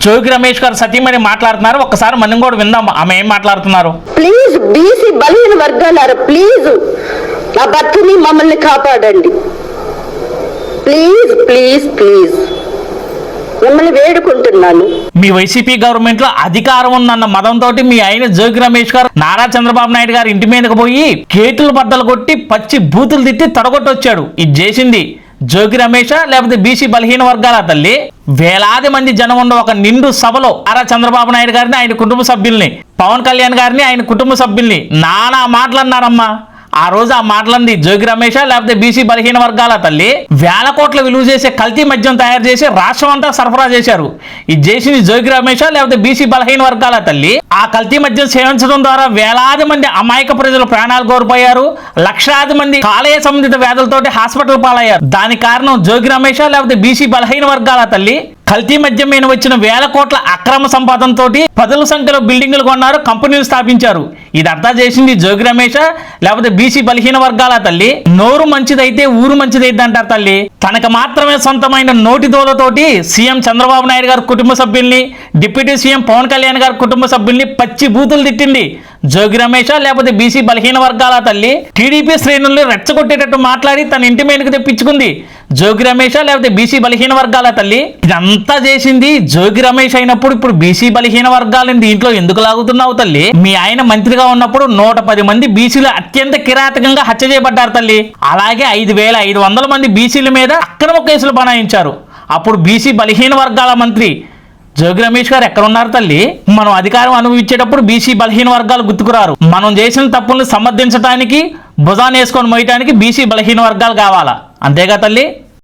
జోగి రమేష్ గారు సతీమణి మాట్లాడుతున్నారు. ఒక్కసారి మనం కూడా విందాం ఆమె ఏం మాట్లాడుతున్నారు. ప్లీజ్ బీసీ బలహీన వర్గాలారా, ప్లీజ్ నా భర్తని మమ్మల్ని కాపాడండి. ప్లీజ్ ప్లీజ్ ప్లీజ్ మిమ్మల్ని వేడుకుంటున్నాను. మీ వైసీపీ గవర్నమెంట్ లో అధికారం ఉందన్న మదంతో మీ ఆయన జోగి రమేష్ గారు నారా చంద్రబాబు నాయుడు గారు ఇంటి మీదకి పోయి కేతులు బద్దలు కొట్టి పచ్చి బూతులు తిట్టి తొడగొట్టొచ్చాడు. ఇది చేసింది జోగి రమేష్ లేకపోతే బీసీ బలహీన వర్గాల తల్లి? వేలాది మంది జనం ఉన్న ఒక నిండు సభలో నారా చంద్రబాబు నాయుడు గారిని, ఆయన కుటుంబ సభ్యుల్ని, పవన్ కళ్యాణ్ గారిని, ఆయన కుటుంబ సభ్యుల్ని నానా మాటలన్నారమ్మా. ఆ రోజు ఆ మాటలంది జోగి రమేష్ లేకపోతే బీసీ బలహీన వర్గాల తల్లి? వేల కోట్ల విలువ చేసే కల్తీ మద్యం తయారు చేసి రాష్ట్రం అంతా సరఫరా చేశారు. ఇది చేసింది జోగి రమేష్ లేకపోతే బీసీ బలహీన వర్గాల తల్లి? ఆ కల్తీ మద్యం సేవించడం ద్వారా వేలాది మంది అమాయక ప్రజలు ప్రాణాలు కోల్పోయారు. లక్షలాది మంది కాలేయ సంబంధిత వ్యాధులతోటి హాస్పిటల్ పాలయ్యారు. దానికి కారణం జోగి రమేష్ లేకపోతే బీసీ బలహీన వర్గాల తల్లి? కల్తీ మద్యం మీద వచ్చిన వేల కోట్ల అక్రమ సంపాదనతో పదుల సంఖ్యలో బిల్డింగులు కొన్నారు, కంపెనీలు స్థాపించారు. ఇదంతా చేసింది జోగి రమేష్ లేకపోతే బీసీ బలహీన వర్గాల తల్లి? నోరు మంచిదైతే ఊరు మంచిదైతే అంటారు తల్లి. తనకు మాత్రమే సొంతమైన నోటి దోలతోటి సీఎం చంద్రబాబు నాయుడు గారి కుటుంబ సభ్యుల్ని, డిప్యూటీ సీఎం పవన్ కళ్యాణ్ గారి కుటుంబ సభ్యుల్ని పచ్చి బూతులు తిట్టింది జోగి రమేష్ లేకపోతే బీసీ బలహీన వర్గాల తల్లి? టీడీపీ శ్రేణుల్ని రెచ్చగొట్టేటట్టు మాట్లాడి తన ఇంటి మీదకి తెప్పించుకుంది జోగి రమేష్ లేకపోతే బీసీ బలహీన వర్గాల తల్లి? ఇదంతా చేసింది జోగి రమేష్ అయినప్పుడు ఇప్పుడు బీసీ బలహీన వర్గాలని దీంట్లో ఎందుకు లాగుతున్నావు తల్లి? మీ ఆయన మంత్రిగా ఉన్నప్పుడు 110 మంది బీసీలు అత్యంత కిరాతకంగా హత్య చేయబడ్డారు తల్లి. అలాగే 5,500 మంది బీసీల మీద అక్రమ కేసులు బనాయించారు. అప్పుడు బీసీ బలహీన వర్గాల మంత్రి జోగి రమేష్ గారు ఎక్కడ ఉన్నారు తల్లి? మనం అధికారం అనుభవించేటప్పుడు బీసీ బలహీన వర్గాలు గుర్తుకురారు. మనం చేసిన తప్పుల్ని సమర్థించడానికి, భుజాన్ని వేసుకొని మోయటానికి బీసీ బలహీన వర్గాలు కావాలా? అంతేగా తల్లి?